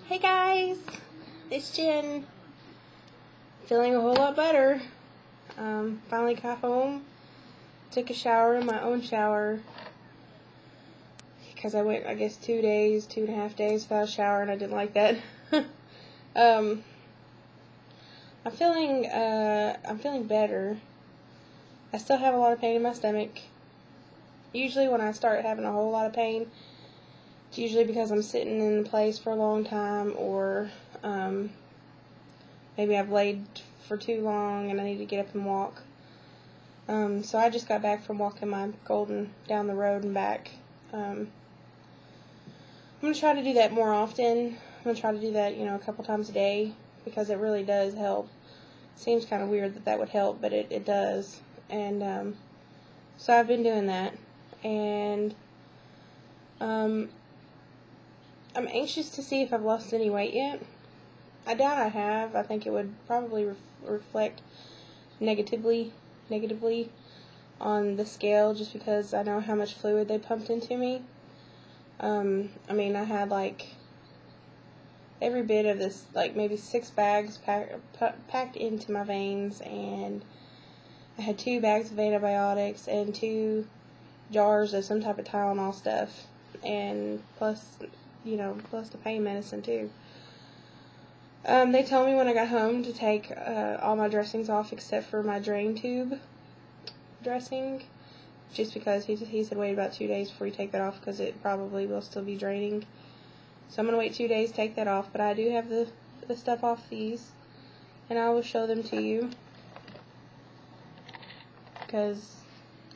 Hey guys, it's Jen. Feeling a whole lot better. Finally got home, took a shower in my own shower because I went, I guess, 2.5 days without a shower, and I didn't like that. I'm feeling better. I still have a lot of pain in my stomach. Usually when I start having a whole lot of pain, it's usually because I'm sitting in place for a long time, or maybe I've laid for too long and I need to get up and walk. So I just got back from walking my Golden down the road and back. I'm going to try to do that more often. I'm going to try to do that, a couple times a day, because it really does help. Seems kind of weird that would help, but it does. And so I've been doing that. And I'm anxious to see if I've lost any weight yet. I doubt I have. I think it would probably reflect negatively on the scale, just because I know how much fluid they pumped into me. I had every bit of this, maybe 6 bags packed into my veins, and I had 2 bags of antibiotics and 2 jars of some type of Tylenol stuff, and plus the pain medicine too. They told me when I got home to take all my dressings off except for my drain tube dressing, just because he said wait about 2 days before you take that off, because it probably will still be draining. So I'm going to wait 2 days to take that off, but I do have the stuff off these, and I will show them to you, because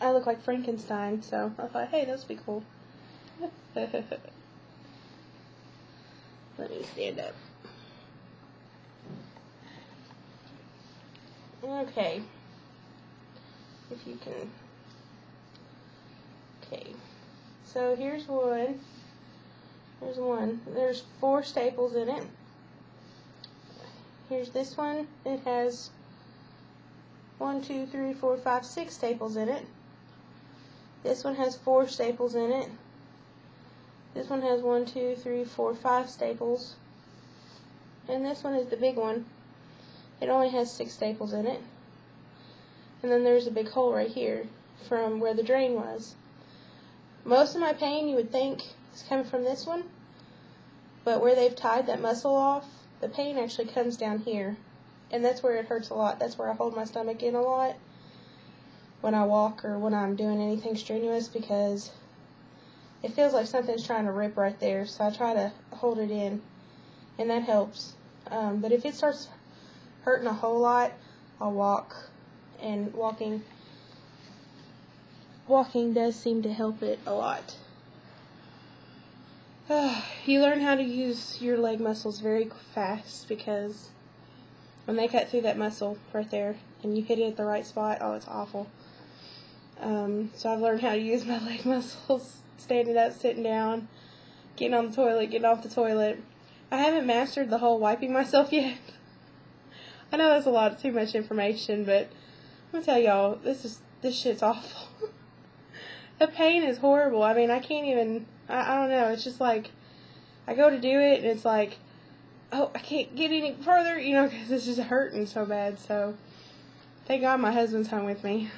I look like Frankenstein, so I thought, hey, this would be cool. Let me stand up. Okay. If you can. Okay. So here's one. There's one. There's 4 staples in it. Here's this one. It has 1, 2, 3, 4, 5, 6 staples in it. This one has 4 staples in it. This one has 1, 2, 3, 4, 5 staples. And this one is the big one. It only has 6 staples in it. And then there's a big hole right here from where the drain was. Most of my pain, you would think, is coming from this one. But where they've tied that muscle off, the pain actually comes down here. And that's where it hurts a lot. That's where I hold my stomach in a lot when I walk or when I'm doing anything strenuous, because it feels like something's trying to rip right there. So I try to hold it in, and that helps. But if it starts hurting a whole lot, I'll walk. And walking does seem to help it a lot. You learn how to use your leg muscles very fast, because when they cut through that muscle right there and you hit it at the right spot, oh, it's awful. So I've learned how to use my leg muscles, standing up, sitting down, getting on the toilet, getting off the toilet. I haven't mastered the whole wiping myself yet. I know that's too much information, but I'm gonna tell y'all, this shit's awful. The pain is horrible. I can't even, I don't know, it's just like, I go to do it, and it's like, oh, I can't get any further, because it's just hurting so bad. So thank God my husband's home with me.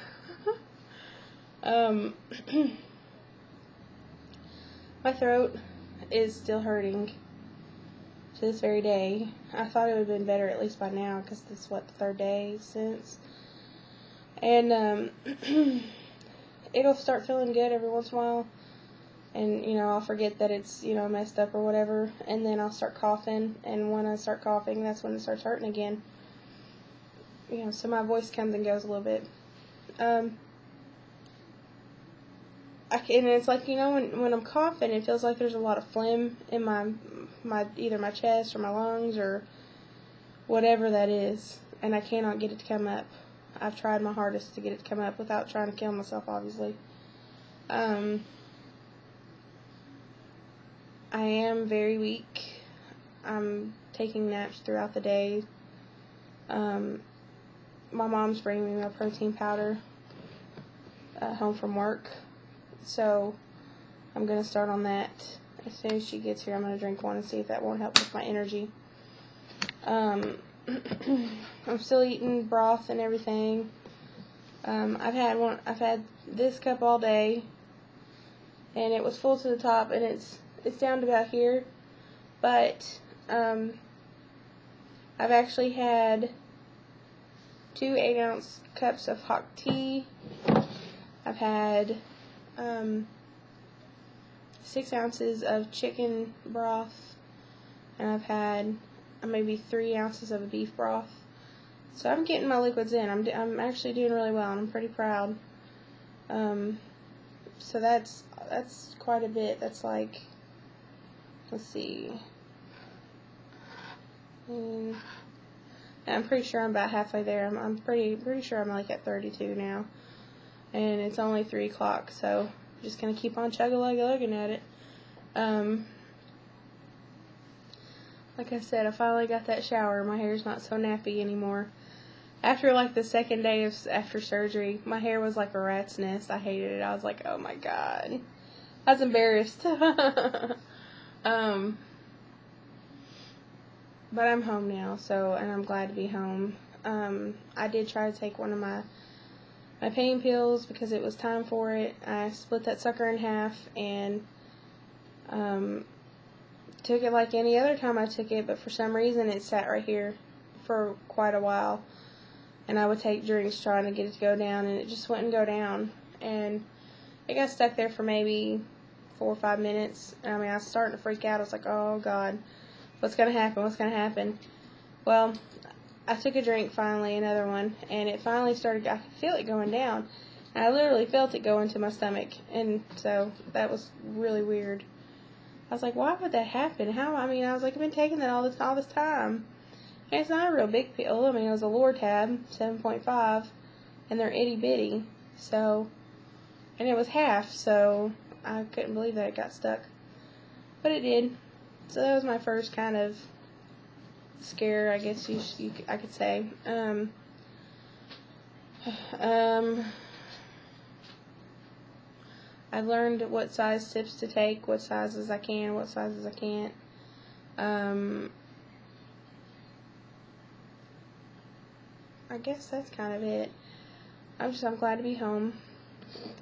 My throat is still hurting to this very day. I thought it would have been better at least by now, because this is the 3rd day since. And it'll start feeling good every once in a while, and I'll forget that it's messed up or whatever, and then I'll start coughing, and when I start coughing, that's when it starts hurting again. So my voice comes and goes a little bit. And it's like, when I'm coughing, it feels like there's a lot of phlegm in my either my chest or my lungs or whatever that is, and I cannot get it to come up. I've tried my hardest to get it to come up without trying to kill myself, obviously. I am very weak. I'm taking naps throughout the day. My mom's bringing me my protein powder home from work, so I'm going to start on that as soon as she gets here, I'm going to drink one and see if that won't help with my energy. I'm still eating broth and everything. I've had this cup all day, and it was full to the top, and it's down to about here. But I've actually had 2 8-ounce cups of hot tea. I've had 6 ounces of chicken broth, and I've had maybe 3 ounces of beef broth. So I'm getting my liquids in. I'm actually doing really well, and I'm pretty proud. So that's quite a bit. That's like, let's see. And I'm pretty sure I'm about halfway there. I'm pretty sure I'm like at 32 now, and it's only 3 o'clock. So I'm just gonna keep on looking at it. Like I said, I finally got that shower. My hair's not so nappy anymore. After like the second day after surgery, my hair was like a rat's nest. I hated it. I was like, oh my god. I was embarrassed. But I'm home now, and I'm glad to be home. I did try to take one of my pain pills because it was time for it. I split that sucker in half and took it like any other time I took it, but for some reason it sat right here for quite a while. And I would take drinks trying to get it to go down, and it just wouldn't go down. And it got stuck there for maybe 4 or 5 minutes. I mean, I was starting to freak out. I was like, oh, God, what's going to happen? What's going to happen? Well, I took a drink finally, another one, and it finally started, I could feel it going down. And I literally felt it go into my stomach. And so that was really weird. I was like, why would that happen? How? I mean, I was like, I've been taking that all this time. And it's not a real big pill. I mean, it was a Lortab, 7.5, and they're itty bitty. So, and it was half, so I couldn't believe that it got stuck. But it did. So that was my first kind of scare, I guess I could say. I've learned what size sips to take, what sizes I can, what sizes I can't. I guess that's kind of it. I'm glad to be home.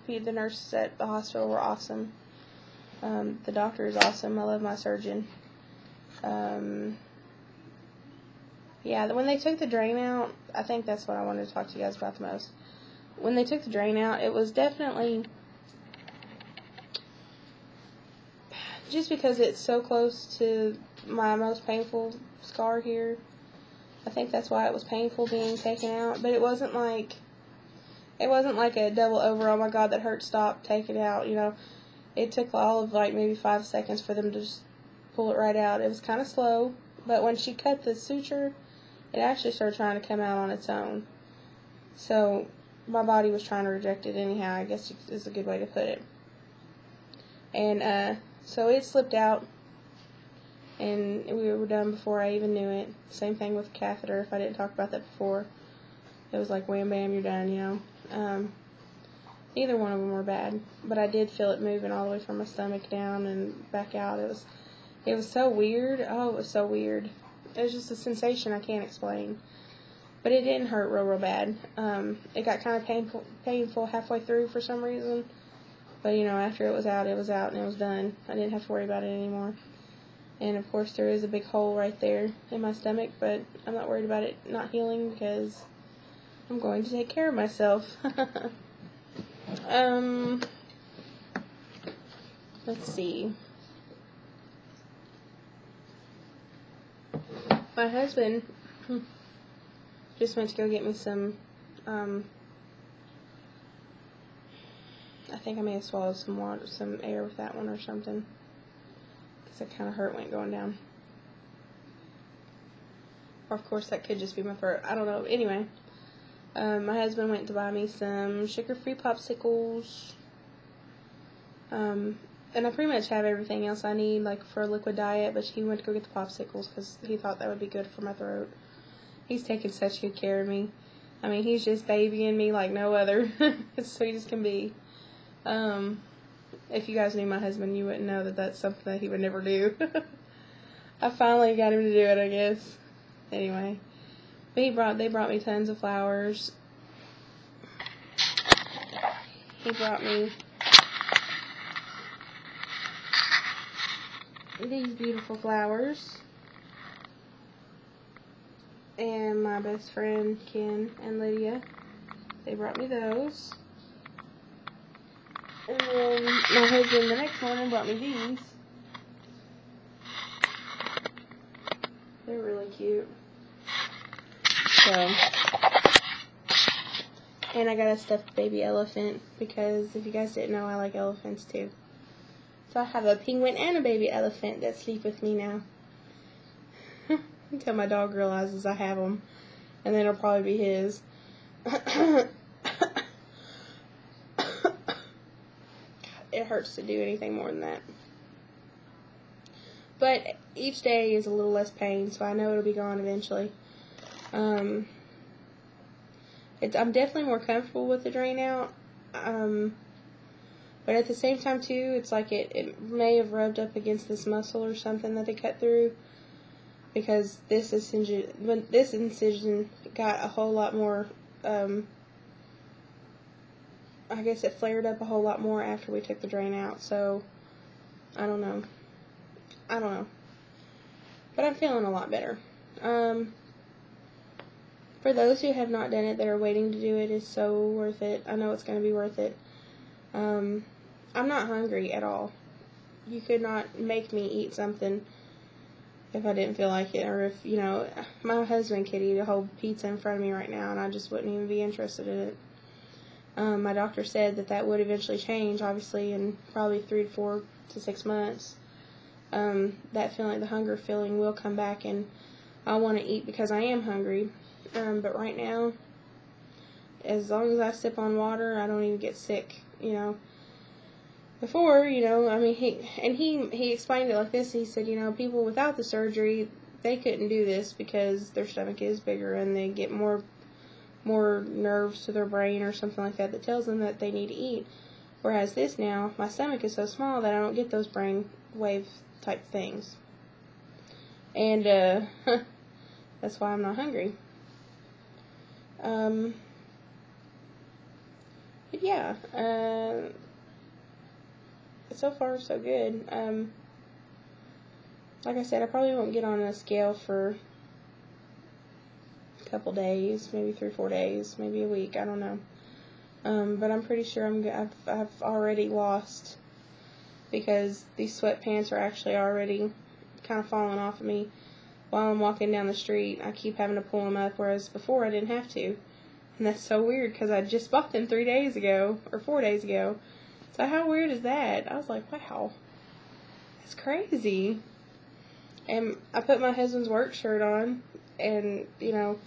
The nurses at the hospital were awesome. The doctor is awesome. I love my surgeon. Yeah, when they took the drain out, I think that's what I wanted to talk to you guys about the most. When they took the drain out, it was definitely, just because it's so close to my most painful scar here, I think that's why it was painful being taken out. But it wasn't like a double over, oh my god, that hurt, stop, take it out, you know. It took all of like maybe 5 seconds for them to just pull it right out. It was kind of slow, but when she cut the suture, it actually started trying to come out on its own. So my body was trying to reject it anyhow, I guess is a good way to put it. And so it slipped out, and we were done before I even knew it. Same thing with the catheter, if I didn't talk about that before. It was like, wham, bam, you're done, you know. Neither one of them were bad, but I did feel it moving all the way from my stomach down and back out. It was so weird. Oh, it was so weird. It was just a sensation I can't explain. But it didn't hurt real bad. It got kind of painful halfway through for some reason. But, you know, after it was out, and it was done. I didn't have to worry about it anymore. And, of course, there is a big hole right there in my stomach, but I'm not worried about it not healing because I'm going to take care of myself. Let's see. My husband just went to go get me some, I think I may have swallowed some air with that one or something, because it kind of hurt when it going down. Or, of course, that could just be my throat. I don't know. Anyway, my husband went to buy me some sugar-free popsicles. And I pretty much have everything else I need, like, for a liquid diet, but he went to go get the popsicles because he thought that would be good for my throat. He's taking such good care of me. I mean, he's just babying me like no other. As sweet as can be. If you guys knew my husband, you wouldn't know that that's something that he would never do. I finally got him to do it, I guess. Anyway, but they brought me tons of flowers. He brought me these beautiful flowers. And my best friend, Ken and Lydia, they brought me those. And then my husband the next morning brought me these. They're really cute. So, and I got a stuffed baby elephant because if you guys didn't know, I like elephants too. So I have a penguin and a baby elephant that sleep with me now. Until my dog realizes I have them, and then it'll probably be his. It hurts to do anything more than that. But each day is a little less pain, so I know it'll be gone eventually. I'm definitely more comfortable with the drain out. But at the same time too, it's like it may have rubbed up against this muscle or something that they cut through. Because this incision got a whole lot more, I guess it flared up a whole lot more after we took the drain out, so, I don't know. But I'm feeling a lot better. For those who have not done it that are waiting to do it, it's so worth it. I know it's going to be worth it. I'm not hungry at all. You could not make me eat something if I didn't feel like it, or if, you know, my husband could eat a whole pizza in front of me right now, and I just wouldn't even be interested in it. My doctor said that would eventually change, obviously, in probably 3 to 4 to 6 months. That feeling, the hunger feeling, will come back, and I'll want to eat because I am hungry. But right now, as long as I sip on water, I don't even get sick, you know. Before, you know, I mean, he explained it like this. He said, you know, people without the surgery, they couldn't do this because their stomach is bigger and they get more nerves to their brain or something like that tells them that they need to eat. Whereas this now, my stomach is so small that I don't get those brain wave type things. And, that's why I'm not hungry. But yeah, so far so good. Like I said, I probably won't get on a scale for a couple days, maybe 3 or 4 days, maybe a week, I don't know. But I'm pretty sure I've already lost, because these sweatpants are actually already kind of falling off of me while I'm walking down the street. I keep having to pull them up, whereas before I didn't have to. And that's so weird, because I just bought them 3 days ago, or 4 days ago. So how weird is that? I was like, wow, that's crazy. And I put my husband's work shirt on, and, you know,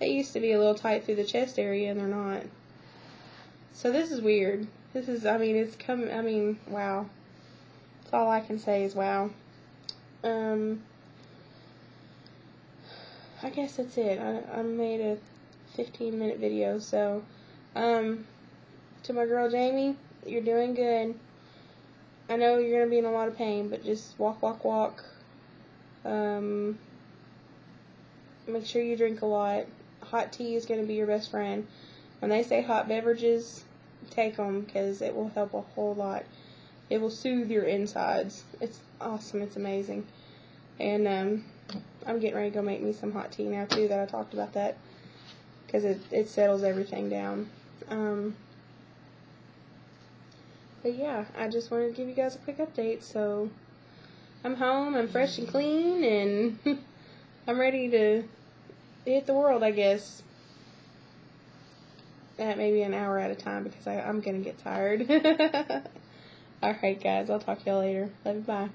they used to be a little tight through the chest area, and they're not. So this is weird. This is, I mean, wow. That's all I can say is wow. I guess that's it. I made a 15-minute video, so, to my girl Jamie, you're doing good. I know you're going to be in a lot of pain, but just walk, walk, walk. Make sure you drink a lot. Hot tea is going to be your best friend. When they say hot beverages, take them, because it will help a whole lot. It will soothe your insides. It's awesome. It's amazing. And I'm getting ready to go make me some hot tea now, too, that I talked about that, because it settles everything down. But yeah, I just wanted to give you guys a quick update. So I'm home, I'm fresh and clean, and I'm ready to hit the world, I guess. At maybe an hour at a time, because I'm going to get tired. Alright guys, I'll talk to y'all later. Love you, bye.